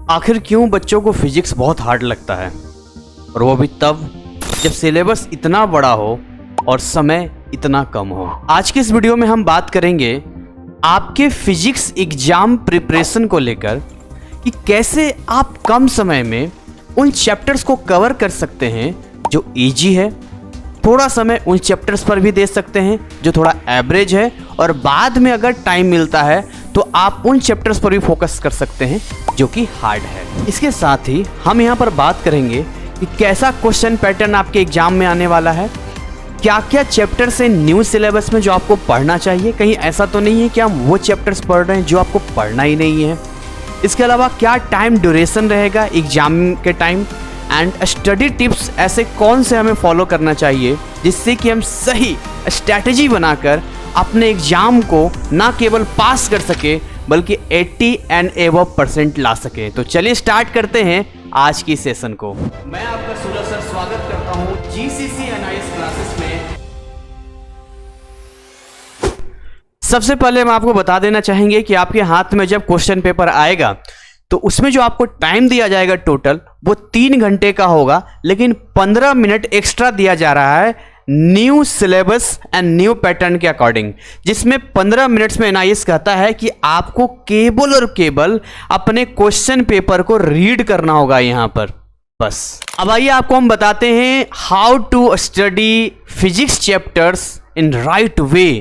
आखिर क्यों बच्चों को फिजिक्स बहुत हार्ड लगता है, और वो भी तब जब सिलेबस इतना बड़ा हो और समय इतना कम हो। आज के इस वीडियो में हम बात करेंगे आपके फिजिक्स एग्जाम प्रिपरेशन को लेकर कि कैसे आप कम समय में उन चैप्टर्स को कवर कर सकते हैं जो इजी है, थोड़ा समय उन चैप्टर्स पर भी दे सकते हैं जो थोड़ा एवरेज है, और बाद में अगर टाइम मिलता है तो आप उन चैप्टर्स पर भी फोकस कर सकते हैं जो कि हार्ड है। इसके साथ ही हम यहाँ पर बात करेंगे कि कैसा क्वेश्चन पैटर्न आपके एग्जाम में आने वाला है, क्या क्या चैप्टर्स हैं न्यू सिलेबस में जो आपको पढ़ना चाहिए, कहीं ऐसा तो नहीं है कि हम वो चैप्टर्स पढ़ रहे हैं जो आपको पढ़ना ही नहीं है। इसके अलावा क्या टाइम ड्यूरेशन रहेगा एग्जाम के टाइम, एंड स्टडी टिप्स ऐसे कौन से हमें फॉलो करना चाहिए जिससे कि हम सही स्ट्रैटेजी बनाकर अपने एग्जाम को ना केवल पास कर सके बल्कि 80 एंड एबव % ला सके। तो चलिए स्टार्ट करते हैं आज की सेशन को। मैं आपका सूरज सर स्वागत करता हूं GCC NIS क्लासेस में। सबसे पहले हम आपको बता देना चाहेंगे कि आपके हाथ में जब क्वेश्चन पेपर आएगा तो उसमें जो आपको टाइम दिया जाएगा टोटल वो 3 घंटे का होगा, लेकिन 15 मिनट एक्स्ट्रा दिया जा रहा है new syllabus and new pattern के अकॉर्डिंग, जिसमें 15 मिनट्स में NIS कहता है कि आपको केवल और केवल अपने क्वेश्चन पेपर को रीड करना होगा यहाँ पर बस। अब आइए आपको हम बताते हैं how to study physics chapters in right way.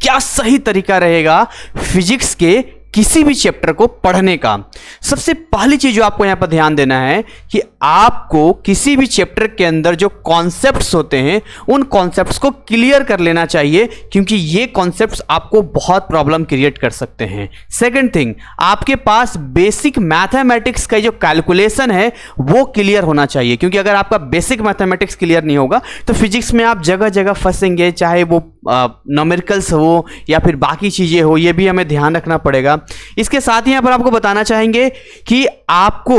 क्या सही तरीका रहेगा फिजिक्स के किसी भी चैप्टर को पढ़ने का। सबसे पहली चीज जो आपको यहां पर ध्यान देना है कि आपको किसी भी चैप्टर के अंदर जो कॉन्सेप्ट्स होते हैं उन कॉन्सेप्ट्स को क्लियर कर लेना चाहिए, क्योंकि ये कॉन्सेप्ट्स आपको बहुत प्रॉब्लम क्रिएट कर सकते हैं। सेकंड थिंग, आपके पास बेसिक मैथमेटिक्स का जो कैलकुलेशन है वो क्लियर होना चाहिए, क्योंकि अगर आपका बेसिक मैथमेटिक्स क्लियर नहीं होगा तो फिजिक्स में आप जगह जगह फंसेंगे, चाहे वो न्यूमेरिकल्स हो या फिर बाकी चीजें हो, ये भी हमें ध्यान रखना पड़ेगा। इसके साथ ही यहां पर आपको बताना चाहेंगे कि आपको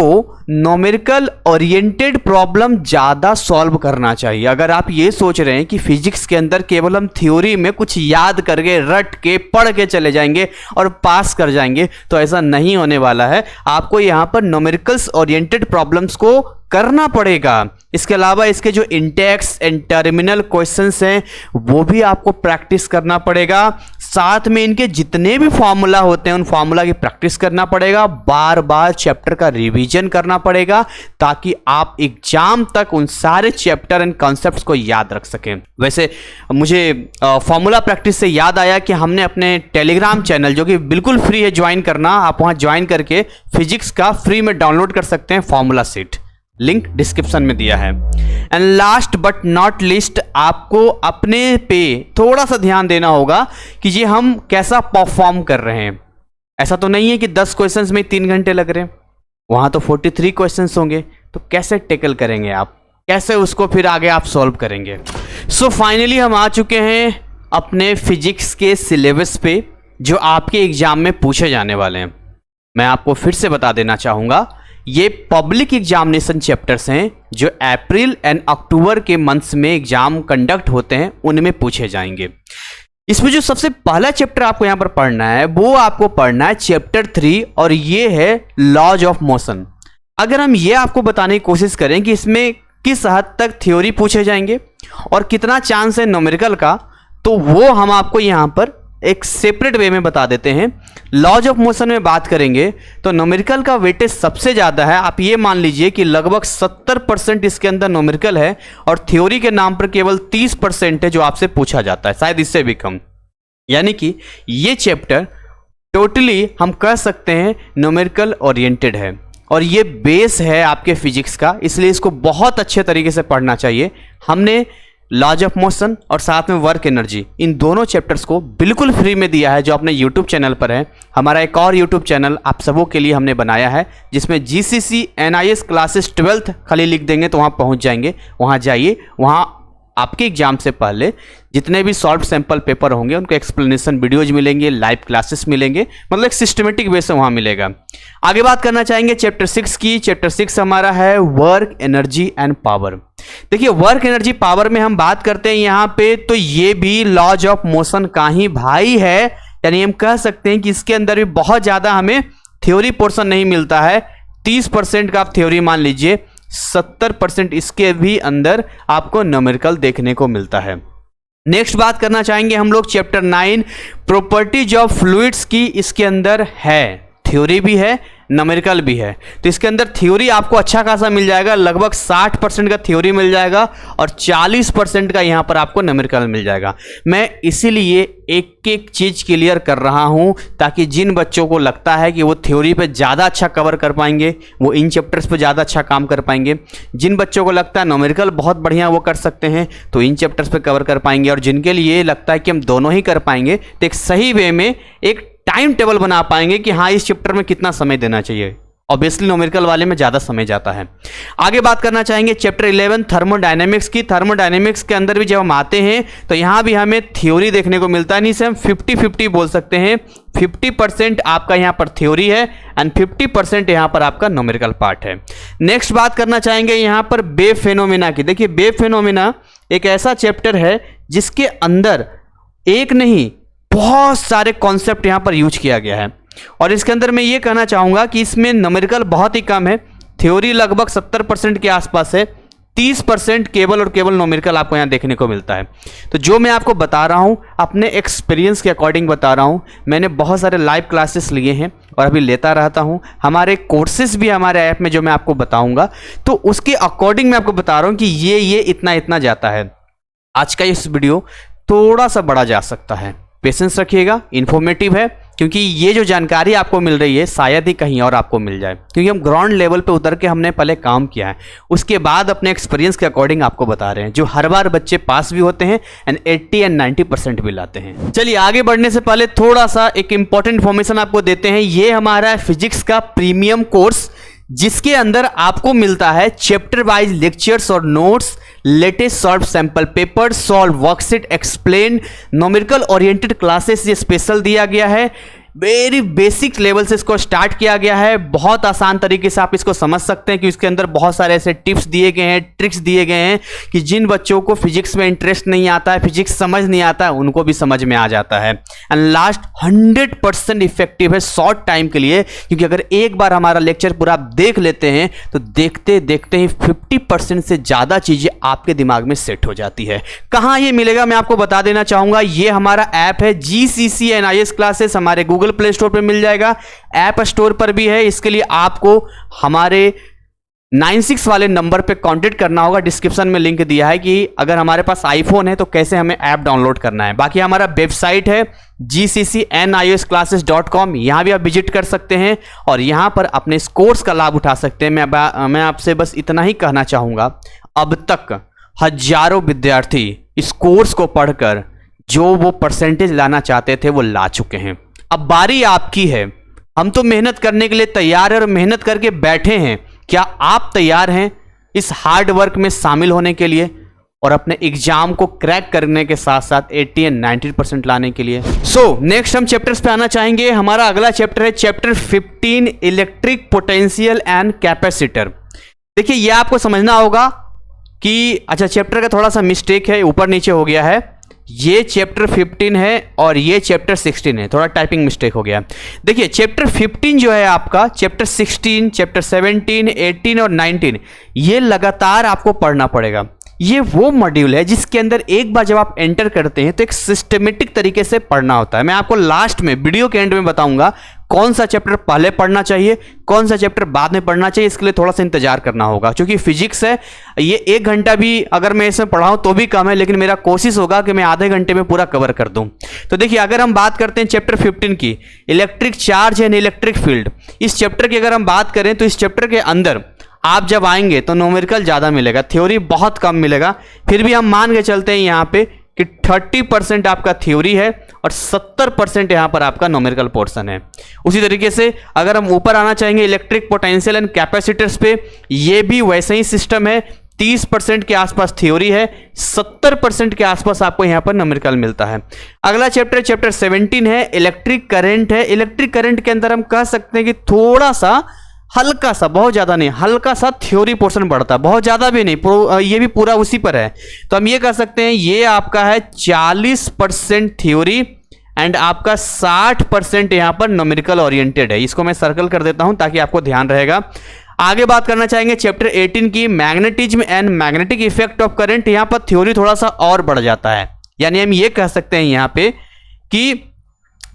न्यूमेरिकल ओरिएंटेड प्रॉब्लम ज्यादा सॉल्व करना चाहिए। अगर आप ये सोच रहे हैं कि फिजिक्स के अंदर केवल हम थ्योरी में कुछ याद करके रट के पढ़ के चले जाएंगे और पास कर जाएंगे, तो ऐसा नहीं होने वाला है। आपको यहां पर न्यूमेरिकल्स ओरिएंटेड प्रॉब्लम्स को करना पड़ेगा। इसके अलावा इसके जो इंटेक्स एंड टर्मिनल क्वेश्चंस हैं वो भी आपको प्रैक्टिस करना पड़ेगा। साथ में इनके जितने भी फॉर्मूला होते हैं उन फॉर्मूला की प्रैक्टिस करना पड़ेगा। बार बार चैप्टर का रिवीजन करना पड़ेगा ताकि आप एग्जाम तक उन सारे चैप्टर एंड कॉन्सेप्ट्स को याद रख सकें। वैसे मुझे फॉर्मूला प्रैक्टिस से याद आया कि हमने अपने टेलीग्राम चैनल, जो कि बिल्कुल फ्री है ज्वाइन करना, आप वहां ज्वाइन करके फिजिक्स का फ्री में डाउनलोड कर सकते हैं फॉर्मूला सीट, लिंक डिस्क्रिप्शन में दिया है। And last but not least, आपको अपने पे थोड़ा सा ध्यान देना होगा कि ये हम कैसा परफॉर्म कर रहे हैं। ऐसा तो नहीं है कि 10 क्वेश्चंस में 3 घंटे लग रहे हैं, वहां तो 43 क्वेश्चंस होंगे, तो कैसे टेकल करेंगे आप, कैसे उसको फिर आगे आप सॉल्व करेंगे। सो फाइनली हम आ चुके हैं अपने फिजिक्स के सिलेबस पे जो आपके एग्जाम में पूछे जाने वाले हैं। मैं आपको फिर से बता देना चाहूंगा, ये पब्लिक एग्जामिनेशन चैप्टर्स हैं जो अप्रैल एंड अक्टूबर के मंथ्स में एग्जाम कंडक्ट होते हैं, उनमें पूछे जाएंगे। इसमें जो सबसे पहला चैप्टर आपको यहां पर पढ़ना है वो आपको पढ़ना है चैप्टर 3, और ये है लॉज ऑफ मोशन। अगर हम ये आपको बताने की कोशिश करें कि इसमें किस हद तक थ्योरी पूछे जाएंगे और कितना चांस है न्यूमेरिकल का, तो वो हम आपको यहां पर एक सेपरेट वे में बता देते हैं। लॉज ऑफ मोशन में बात करेंगे तो न्यूमेरिकल का वेटेज सबसे ज़्यादा है। आप ये मान लीजिए कि लगभग 70% इसके अंदर न्यूमेरिकल है और थ्योरी के नाम पर केवल 30% है जो आपसे पूछा जाता है, शायद इससे भी कम। यानी कि ये चैप्टर टोटली हम कह सकते हैं न्यूमेरिकल ओरिएंटेड है, और ये बेस है आपके फिजिक्स का, इसलिए इसको बहुत अच्छे तरीके से पढ़ना चाहिए। हमने लॉज ऑफ मोशन और साथ में वर्क एनर्जी, इन दोनों चैप्टर्स को बिल्कुल फ्री में दिया है जो अपने यूट्यूब चैनल पर है। हमारा एक और यूट्यूब चैनल आप सबों के लिए हमने बनाया है जिसमें GCC NIS क्लासेस 12th खाली लिख देंगे तो वहाँ पहुँच जाएंगे। वहाँ जाइए, वहाँ आपके एग्जाम से पहले जितने भी सॉल्व सैंपल पेपर होंगे उनको एक्सप्लेनेशन वीडियोज मिलेंगे, लाइव क्लासेस मिलेंगे, मतलब एक सिस्टमेटिक वे से वहाँ मिलेगा। आगे बात करना चाहेंगे चैप्टर 6 की। चैप्टर 6 हमारा है वर्क एनर्जी एंड पावर। देखिए वर्क एनर्जी पावर में हम बात करते हैं यहाँ पे, तो ये भी लॉज ऑफ मोशन का ही भाई है, यानी हम कह सकते हैं कि इसके अंदर भी बहुत ज़्यादा हमें थ्योरी पोर्शन नहीं मिलता है, 30% का आप थ्योरी मान लीजिए, 70% इसके भी अंदर आपको न्यूमेरिकल देखने को मिलता है। नेक्स्ट बात करना चाहेंगे हम लोग चैप्टर 9 प्रॉपर्टीज ऑफ फ्लूइड्स की। इसके अंदर है थ्योरी भी है, न्यूमेरिकल भी है। तो इसके अंदर थ्योरी आपको अच्छा खासा मिल जाएगा, लगभग 60% का थ्योरी मिल जाएगा और 40% का यहाँ पर आपको न्यूमेरिकल मिल जाएगा। मैं इसीलिए एक एक चीज क्लियर कर रहा हूँ ताकि जिन बच्चों को लगता है कि वो थ्योरी पे ज़्यादा अच्छा कवर कर पाएंगे वो इन चैप्टर्स पे ज़्यादा अच्छा काम कर पाएंगे। जिन बच्चों को लगता है न्यूमेरिकल बहुत बढ़िया वो कर सकते हैं तो इन चैप्टर्स पे कवर कर पाएंगे, और जिनके लिए लगता है कि हम दोनों ही कर पाएंगे तो एक सही वे में एक टाइम टेबल बना पाएंगे कि हाँ इस चैप्टर में कितना समय देना चाहिए। ऑब्वियसली न्यूमेरिकल वाले में ज़्यादा समय जाता है। आगे बात करना चाहेंगे चैप्टर 11 थर्मोडायनेमिक्स की। थर्मोडायनेमिक्स के अंदर भी जब हम आते हैं तो यहाँ भी हमें थ्योरी देखने को मिलता है, नहीं से हम 50-50 बोल सकते हैं। 50% आपका यहाँ पर थ्योरी है एंड 50% यहाँ पर आपका न्यूमेरिकल पार्ट है। नेक्स्ट बात करना चाहेंगे यहाँ पर वेव फेनोमेना की। देखिए वेव फेनोमेना एक ऐसा चैप्टर है जिसके अंदर एक नहीं बहुत सारे कॉन्सेप्ट यहाँ पर यूज किया गया है, और इसके अंदर मैं ये कहना चाहूँगा कि इसमें न्यूमेरिकल बहुत ही कम है, थ्योरी लगभग 70% के आसपास है, 30% केवल और केवल न्यूमेरिकल आपको यहाँ देखने को मिलता है। तो जो मैं आपको बता रहा हूँ अपने एक्सपीरियंस के अकॉर्डिंग बता रहा हूँ। मैंने बहुत सारे लाइव क्लासेस लिए हैं और अभी लेता रहता हूँ। हमारे कोर्सेज भी हमारे ऐप में जो मैं आपको बताऊँगा तो उसके अकॉर्डिंग मैं आपको बता रहा हूँ कि ये इतना इतना जाता है। आज का इस वीडियो थोड़ा सा बड़ा जा सकता है, पेशेंस रखिएगा, इन्फॉर्मेटिव है, क्योंकि ये जो जानकारी आपको मिल रही है शायद ही कहीं और आपको मिल जाए, क्योंकि हम ग्राउंड लेवल पे उतर के हमने पहले काम किया है, उसके बाद अपने एक्सपीरियंस के अकॉर्डिंग आपको बता रहे हैं, जो हर बार बच्चे पास भी होते हैं एंड 80 एंड 90% भी लाते हैं। चलिए आगे बढ़ने से पहले थोड़ा सा एक इंपॉर्टेंट इन्फॉर्मेशन आपको देते हैं। ये हमारा फिजिक्स का प्रीमियम कोर्स जिसके अंदर आपको मिलता है चैप्टर वाइज लेक्चर्स और notes, latest solve sample paper, solve worksheet, explain, numerical oriented classes ये स्पेशल दिया गया है। वेरी बेसिक लेवल से इसको स्टार्ट किया गया है, बहुत आसान तरीके से आप इसको समझ सकते हैं कि इसके अंदर बहुत सारे ऐसे टिप्स दिए गए हैं, ट्रिक्स दिए गए हैं कि जिन बच्चों को फिजिक्स में इंटरेस्ट नहीं आता है, फिजिक्स समझ नहीं आता है, उनको भी समझ में आ जाता है। एंड लास्ट 100% इफेक्टिव है शॉर्ट टाइम के लिए, क्योंकि अगर एक बार हमारा लेक्चर पूरा आप देख लेते हैं तो देखते देखते ही 50% से ज़्यादा चीज़ें आपके दिमाग में सेट हो जाती है। कहाँ ये मिलेगा मैं आपको बता देना चाहूँगा। ये हमारा ऐप है GCC NIS क्लासेस, हमारे गूगल प्ले स्टोर पे मिल जाएगा, ऐप स्टोर पर भी है। इसके लिए आपको हमारे 96 वाले नंबर पे कांटेक्ट करना होगा। डिस्क्रिप्शन में लिंक दिया है कि अगर हमारे पास आईफोन है तो कैसे हमें ऐप डाउनलोड करना है। बाकी हमारा वेबसाइट है gccnisclasses.com, यहां भी आप विजिट कर सकते हैं और यहां पर अपने इस कोर्स का लाभ उठा सकते हैं। मैं आपसे बस इतना ही कहना चाहूंगा, अब तक हजारों विद्यार्थी इस कोर्स को पढ़कर जो वो परसेंटेज लाना चाहते थे वो ला चुके हैं। अब बारी आपकी है। हम तो मेहनत करने के लिए तैयार हैं और मेहनत करके बैठे हैं। क्या आप तैयार हैं इस हार्ड वर्क में शामिल होने के लिए और अपने एग्जाम को क्रैक करने के साथ साथ 80 एंड 90% लाने के लिए? नेक्स्ट हम चैप्टर्स पे आना चाहेंगे। हमारा अगला चैप्टर है chapter 15 electric potential and capacitor. देखिए ये आपको समझना होगा कि अच्छा चैप्टर का थोड़ा सा मिस्टेक है, ऊपर नीचे हो गया है। ये चैप्टर 15 है और ये चैप्टर 16 है, थोड़ा टाइपिंग मिस्टेक हो गया। देखिए चैप्टर 15 जो है आपका, चैप्टर 16, चैप्टर 17, 18 और 19 ये लगातार आपको पढ़ना पड़ेगा। ये वो मॉड्यूल है जिसके अंदर एक बार जब आप एंटर करते हैं तो एक सिस्टमेटिक तरीके से पढ़ना होता है। मैं आपको लास्ट में वीडियो के एंड में बताऊंगा कौन सा चैप्टर पहले पढ़ना चाहिए, कौन सा चैप्टर बाद में पढ़ना चाहिए। इसके लिए थोड़ा सा इंतजार करना होगा, क्योंकि फिजिक्स है, ये 1 घंटा भी अगर मैं इसमें पढ़ाऊं तो भी कम है, लेकिन मेरा कोशिश होगा कि मैं आधे घंटे में पूरा कवर कर दूं। तो देखिए अगर हम बात करते हैं चैप्टर 15 की, electric charge and electric field, इस चैप्टर की अगर हम बात करें तो इस चैप्टर के अंदर आप जब आएंगे तो न्यूमेरिकल ज़्यादा मिलेगा, थ्योरी बहुत कम मिलेगा। फिर भी हम मान के चलते हैं यहाँ पे कि 30% आपका थ्योरी है और 70% यहाँ पर आपका न्यूमेरिकल पोर्शन है। उसी तरीके से अगर हम ऊपर आना चाहेंगे इलेक्ट्रिक पोटेंशियल एंड कैपेसिटर्स पे, ये भी वैसे ही सिस्टम है। 30% के आसपास थ्योरी है, 70% के आसपास आपको यहाँ पर न्यूमेरिकल मिलता है। अगला चैप्टर चैप्टर 17 है इलेक्ट्रिक करंट है। इलेक्ट्रिक करंट के अंदर हम कह सकते हैं कि थोड़ा सा हल्का सा, बहुत ज़्यादा नहीं, हल्का सा थ्योरी पोर्शन बढ़ता है, बहुत ज़्यादा भी नहीं, ये भी पूरा उसी पर है। तो हम ये कह सकते हैं ये आपका है 40% थ्योरी एंड आपका 60% यहाँ पर न्यूमेरिकल ओरिएंटेड है। इसको मैं सर्कल कर देता हूं ताकि आपको ध्यान रहेगा। आगे बात करना चाहेंगे चैप्टर 18 की, magnetism and magnetic effect of current. यहाँ पर थ्योरी थोड़ा सा और बढ़ जाता है, यानी हम ये कह सकते हैं यहाँ पे कि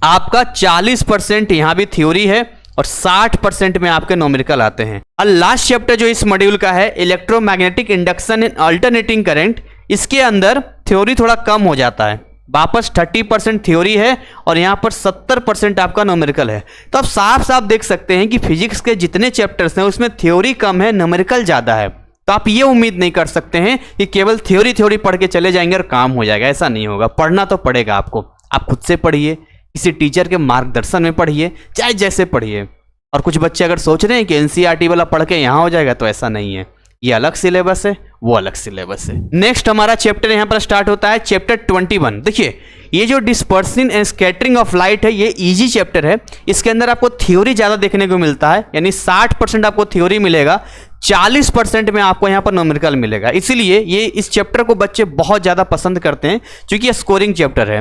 आपका 40% यहाँ भी थ्योरी है और 60% में आपके न्यूमेरिकल आते हैं। और लास्ट चैप्टर जो इस मॉड्यूल का है, इलेक्ट्रोमैग्नेटिक इंडक्शन इन अल्टरनेटिंग करंट, इसके अंदर थ्योरी थोड़ा कम हो जाता है। वापस 30% थ्योरी है और यहाँ पर 70% आपका न्यूमेरिकल है। तो आप साफ साफ देख सकते हैं कि फिजिक्स के जितने चैप्टर्स हैं उसमें थ्योरी कम है, न्यूमेरिकल ज़्यादा है। तो आप ये उम्मीद नहीं कर सकते हैं कि केवल थ्योरी पढ़ के चले जाएंगे और काम हो जाएगा, ऐसा नहीं होगा। पढ़ना तो पड़ेगा आपको। आप खुद से पढ़िए, किसी टीचर के मार्गदर्शन में पढ़िए, चाहे जैसे पढ़िए। और कुछ बच्चे अगर सोच रहे हैं कि एनसीईआरटी वाला पढ़ के यहाँ हो जाएगा, तो ऐसा नहीं है। ये अलग सिलेबस है, वो अलग सिलेबस है। नेक्स्ट हमारा चैप्टर यहाँ पर स्टार्ट होता है, चैप्टर 21। देखिए, ये जो dispersing and scattering of light है, ये इजी चैप्टर है। इसके अंदर आपको थ्योरी ज़्यादा देखने को मिलता है, यानी 60% आपको थ्योरी मिलेगा, 40% में आपको यहाँ पर न्यूमेरिकल मिलेगा। इसीलिए ये इस चैप्टर को बच्चे बहुत ज़्यादा पसंद करते हैं, क्योंकि ये स्कोरिंग चैप्टर है।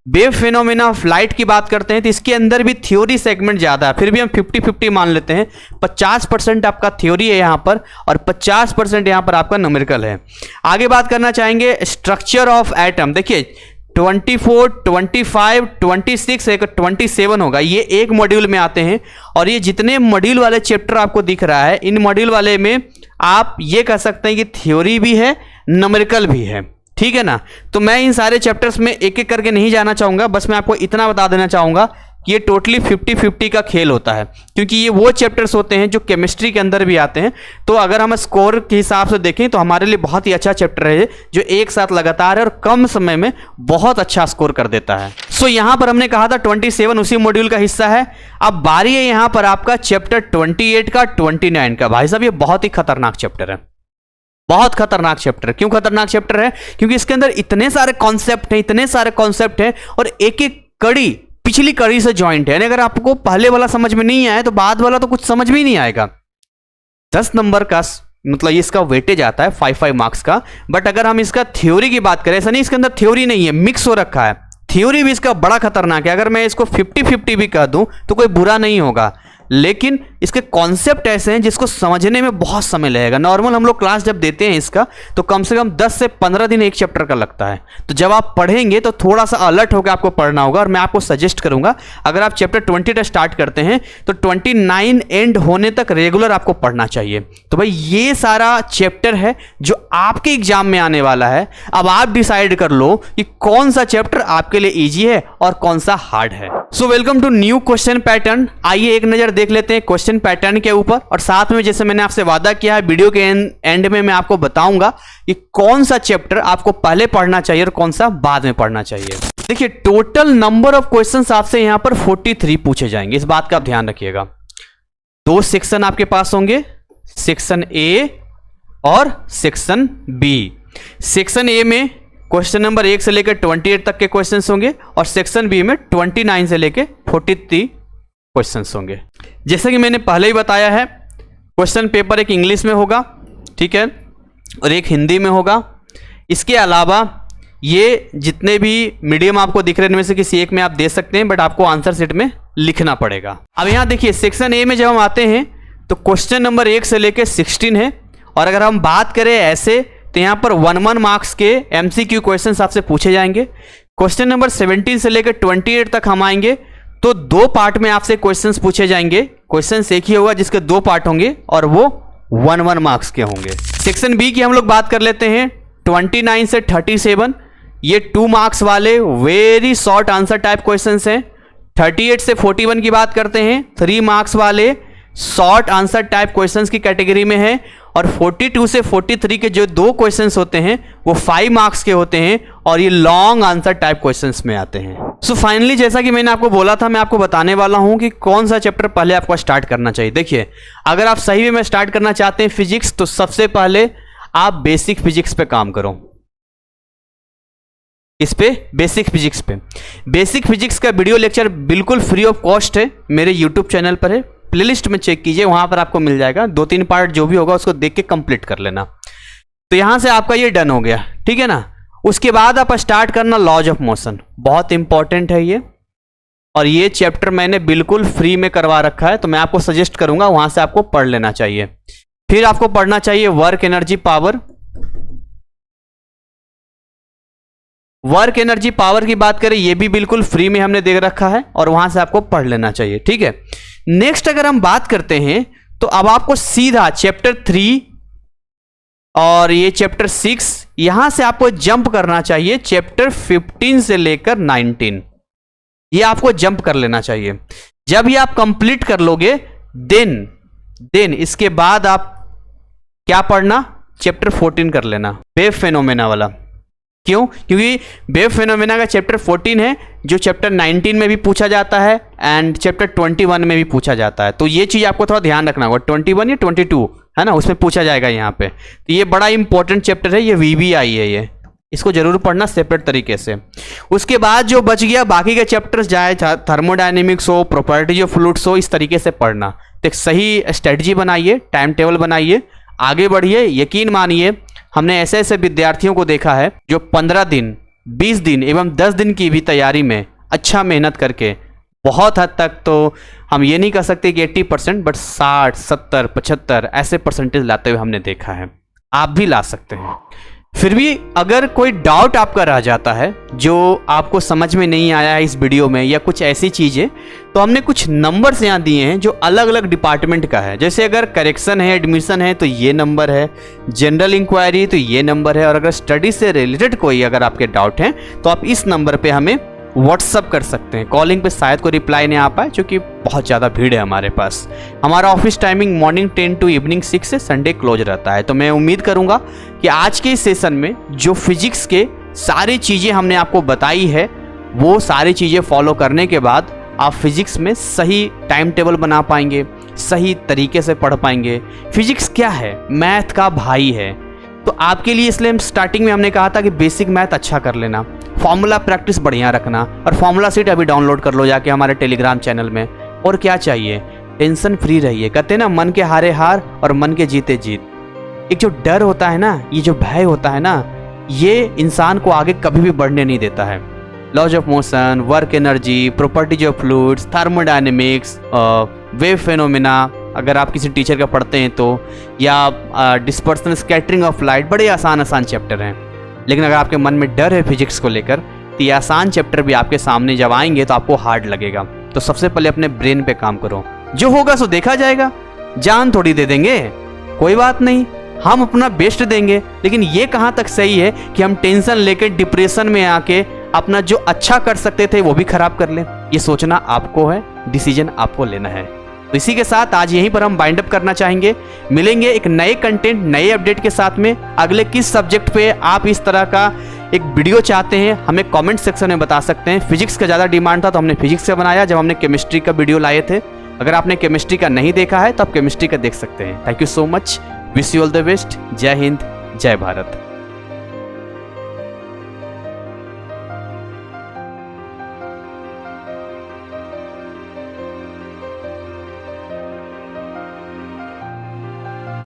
वेव फिनोमेना ऑफ लाइट की बात करते हैं तो इसके अंदर भी थ्योरी सेगमेंट ज़्यादा है, फिर भी हम 50-50 मान लेते हैं। 50% आपका थ्योरी है यहाँ पर और 50% यहाँ पर आपका न्यूमेरिकल है। आगे बात करना चाहेंगे स्ट्रक्चर ऑफ एटम। देखिए 24, 25, 26 एक 27 होगा, ये एक मॉड्यूल में आते हैं। और ये जितने मॉड्यूल वाले चैप्टर आपको दिख रहा है, इन मॉड्यूल वाले में आप ये कह सकते हैं कि थ्योरी भी है, न्यूमेरिकल भी है, ठीक है ना। तो मैं इन सारे चैप्टर्स में एक एक करके नहीं जाना चाहूँगा, बस मैं आपको इतना बता देना चाहूँगा कि ये टोटली 50-50 का खेल होता है, क्योंकि ये वो चैप्टर्स होते हैं जो केमिस्ट्री के अंदर भी आते हैं। तो अगर हम स्कोर के हिसाब से देखें तो हमारे लिए बहुत ही अच्छा चैप्टर है, जो एक साथ लगातार है और कम समय में बहुत अच्छा स्कोर कर देता है। सो यहाँ पर हमने कहा था 27 उसी मॉड्यूल का हिस्सा है। अब बारी है यहाँ पर आपका चैप्टर 28 का, 29 का। भाई साहब, ये बहुत ही खतरनाक चैप्टर है, बहुत खतरनाक चैप्टर। क्यों खतरनाक चैप्टर है? क्योंकि इसके अंदर इतने सारे कॉन्सेप्ट हैं और एक एक कड़ी पिछली कड़ी से ज्वाइंट है। अगर आपको पहले वाला समझ में नहीं आया तो बाद वाला तो कुछ समझ में ही नहीं आएगा। 10 नंबर का मतलब इसका वेटेज आता है 5 मार्क्स का। बट अगर हम इसका थ्योरी की बात करें, ऐसा नहीं इसके अंदर थ्योरी नहीं है, मिक्स हो रखा है। थ्योरी भी इसका बड़ा खतरनाक है। अगर मैं इसको 50-50 भी कह दूं तो कोई बुरा नहीं होगा, लेकिन इसके कॉन्सेप्ट ऐसे हैं जिसको समझने में बहुत समय लगेगा। नॉर्मल हम लोग क्लास जब देते हैं इसका तो कम से कम 10 से 15 दिन एक चैप्टर का लगता है। तो जब आप पढ़ेंगे तो थोड़ा सा अलर्ट होकर आपको पढ़ना होगा। और मैं आपको सजेस्ट करूंगा, अगर आप चैप्टर 20 स्टार्ट करते हैं तो 29 एंड होने तक रेगुलर आपको पढ़ना चाहिए। तो भाई ये सारा चैप्टर है जो आपके एग्जाम में आने वाला है। अब आप डिसाइड कर लो कि कौन सा चैप्टर आपके लिए ईजी है और कौन सा हार्ड है। So welcome to new question pattern. आइए एक नजर देख लेते हैं क्वेश्चन पैटर्न के ऊपर, और साथ में जैसे मैंने आपसे वादा किया है वीडियो के एंड में मैं आपको बताऊंगा कि कौन सा चैप्टर आपको पहले पढ़ना चाहिए और कौन सा बाद में पढ़ना चाहिए। देखिए, टोटल नंबर ऑफ क्वेश्चंस आपसे यहां पर 43 पूछे जाएंगे, इस बात का आप ध्यान रखिएगा। 2 सेक्शन आपके पास होंगे, सेक्शन ए और सेक्शन बी। सेक्शन ए में क्वेश्चन नंबर 1 से लेकर 28 तक के क्वेश्चंस होंगे और सेक्शन बी में 29 से लेकर 43 क्वेश्चंस होंगे। जैसे कि मैंने पहले ही बताया है, क्वेश्चन पेपर एक इंग्लिश में होगा, ठीक है, और एक हिंदी में होगा। इसके अलावा ये जितने भी मीडियम आपको दिख रहे हैं इनमें से किसी एक में आप दे सकते हैं, बट आपको आंसर शीट में लिखना पड़ेगा। अब यहाँ देखिए, सेक्शन ए में जब हम आते हैं तो क्वेश्चन नंबर 1 से लेकर 16 है। और अगर हम बात करें ऐसे तो यहाँ पर 1 मार्क्स के MCQ क्वेश्चन आपसे पूछे जाएंगे। क्वेश्चन नंबर 17 से लेकर 28 तक हम आएंगे तो 2 पार्ट में आपसे क्वेश्चंस पूछे जाएंगे। क्वेश्चन एक ही होगा जिसके 2 पार्ट होंगे और वो 1 मार्क्स के होंगे। सेक्शन बी की हम लोग बात कर लेते हैं, 29 से 37, ये 2 मार्क्स वाले very short answer type questions हैं। 38 से 41 की बात करते हैं, 3 मार्क्स वाले शॉर्ट आंसर टाइप क्वेश्चंस की कैटेगरी में है। और 42 से 43 के जो 2 क्वेश्चंस होते हैं वो 5 मार्क्स के होते हैं और ये लॉन्ग आंसर टाइप क्वेश्चंस में आते हैं। सो फाइनली, जैसा कि मैंने आपको बोला था, मैं आपको बताने वाला हूं कि कौन सा चैप्टर पहले आपको स्टार्ट करना चाहिए। देखिए, अगर आप सही में स्टार्ट करना चाहते हैं फिजिक्स, तो सबसे पहले आप बेसिक फिजिक्स पे काम करो। इस पे बेसिक फिजिक्स पे, बेसिक फिजिक्स का वीडियो लेक्चर बिल्कुल फ्री ऑफ कॉस्ट है, मेरे यूट्यूब चैनल पर है, प्लेलिस्ट में चेक कीजिए, वहां पर आपको मिल जाएगा। 2-3 पार्ट जो भी होगा उसको देख के कंप्लीट कर लेना। तो यहां से आपका ये डन हो गया, ठीक है ना। उसके बाद आप स्टार्ट करना लॉज ऑफ मोशन, बहुत इंपॉर्टेंट है ये। और ये चैप्टर मैंने बिल्कुल फ्री में करवा रखा है, तो मैं आपको सजेस्ट करूंगा वहां से आपको पढ़ लेना चाहिए। फिर आपको पढ़ना चाहिए work energy power. Work energy power की बात करें, ये भी बिल्कुल फ्री में हमने दे रखा है और वहां से आपको पढ़ लेना चाहिए, ठीक है। नेक्स्ट अगर हम बात करते हैं तो अब आपको सीधा चैप्टर 3 और ये चैप्टर 6, यहां से आपको जंप करना चाहिए चैप्टर 15 से लेकर 19, ये आपको जंप कर लेना चाहिए। जब ये आप कंप्लीट कर लोगे देन इसके बाद आप क्या पढ़ना, चैप्टर 14 कर लेना, वेव फेनोमेना वाला। क्यों? क्योंकि वेव फेनोमेना का चैप्टर 14 है जो चैप्टर 19 में भी पूछा जाता है एंड चैप्टर 21 में भी पूछा जाता है। तो ये चीज आपको थोड़ा ध्यान रखना होगा, 21 या 22 है ना, उसमें पूछा जाएगा यहाँ पे। तो ये बड़ा इंपॉर्टेंट चैप्टर है, ये VBI है, ये इसको जरूर पढ़ना सेपरेट तरीके से। उसके बाद जो बच गया बाकी के चैप्टर्स, चाहे थर्मोडायनेमिक्स हो, प्रॉपर्टीज ऑफ फ्लूइड्स हो, इस तरीके से पढ़ना। तो एक सही स्ट्रेटजी बनाइए, टाइम टेबल बनाइए, आगे बढ़िए। यकीन मानिए हमने ऐसे ऐसे विद्यार्थियों को देखा है जो 15 दिन, 20 दिन एवं 10 दिन की भी तैयारी में अच्छा मेहनत करके बहुत हद तक, तो हम ये नहीं कह सकते कि 80%, बट 60, 70, 75 ऐसे परसेंटेज लाते हुए हमने देखा है। आप भी ला सकते हैं। फिर भी अगर कोई डाउट आपका रह जाता है जो आपको समझ में नहीं आया है इस वीडियो में या कुछ ऐसी चीज़ें, तो हमने कुछ नंबर्स यहाँ दिए हैं जो अलग अलग डिपार्टमेंट का है। जैसे अगर करेक्शन है, एडमिशन है तो ये नंबर है, जनरल इंक्वायरी तो ये नंबर है, और अगर स्टडी से रिलेटेड कोई अगर आपके डाउट हैं तो आप इस नंबर पर हमें व्हाट्सअप कर सकते हैं। कॉलिंग पे शायद कोई रिप्लाई नहीं आ पाए क्योंकि बहुत ज़्यादा भीड़ है हमारे पास। हमारा office timing morning 10 to evening 6 से संडे क्लोज रहता है। तो मैं उम्मीद करूंगा कि आज के सेशन में जो फिजिक्स के सारी चीज़ें हमने आपको बताई है, वो सारी चीज़ें फॉलो करने के बाद आप फिजिक्स में सही टाइम टेबल बना पाएंगे, सही तरीके से पढ़ पाएंगे। फिजिक्स क्या है? मैथ का भाई है। तो आपके लिए इसलिए स्टार्टिंग में हमने कहा था कि बेसिक मैथ अच्छा कर लेना, फॉर्मूला प्रैक्टिस बढ़िया रखना, और फॉर्मूला सीट अभी डाउनलोड कर लो जाके हमारे टेलीग्राम चैनल में। और क्या चाहिए? टेंशन फ्री रहिए। कहते हैं ना, मन के हारे हार और मन के जीते जीत। एक जो डर होता है ना, ये जो भय होता है ना, ये इंसान को आगे कभी भी बढ़ने नहीं देता है। Laws of motion, work energy, properties of fluids, thermodynamics, wave phenomena, अगर आप किसी टीचर का पढ़ते हैं तो, या डिस्पर्सन स्कैटरिंग ऑफ लाइट, बड़े आसान चैप्टर हैं। लेकिन अगर आपके मन में डर है फिजिक्स को लेकर, तो ये आसान चैप्टर भी आपके सामने जब आएंगे तो आपको हार्ड लगेगा। तो सबसे पहले अपने ब्रेन पे काम करो, जो होगा सो देखा जाएगा। जान थोड़ी दे देंगे, कोई बात नहीं, हम अपना बेस्ट देंगे। लेकिन ये कहाँ तक सही है कि हम टेंशन लेकर डिप्रेशन में आके अपना जो अच्छा कर सकते थे वो भी खराब कर लें? ये सोचना आपको है, डिसीजन आपको लेना है। तो इसी के साथ आज यहीं पर हम बाइंड अप करना चाहेंगे। मिलेंगे एक नए कंटेंट, नए अपडेट के साथ में। अगले किस सब्जेक्ट पे आप इस तरह का एक वीडियो चाहते हैं हमें कमेंट सेक्शन में बता सकते हैं। फिजिक्स का ज़्यादा डिमांड था तो हमने फिजिक्स का बनाया जब हमने केमिस्ट्री का वीडियो लाए थे। अगर आपने केमिस्ट्री का नहीं देखा है तो आप केमिस्ट्री का देख सकते हैं। Thank you so much, wish you all the best. जय हिंद, जय भारत।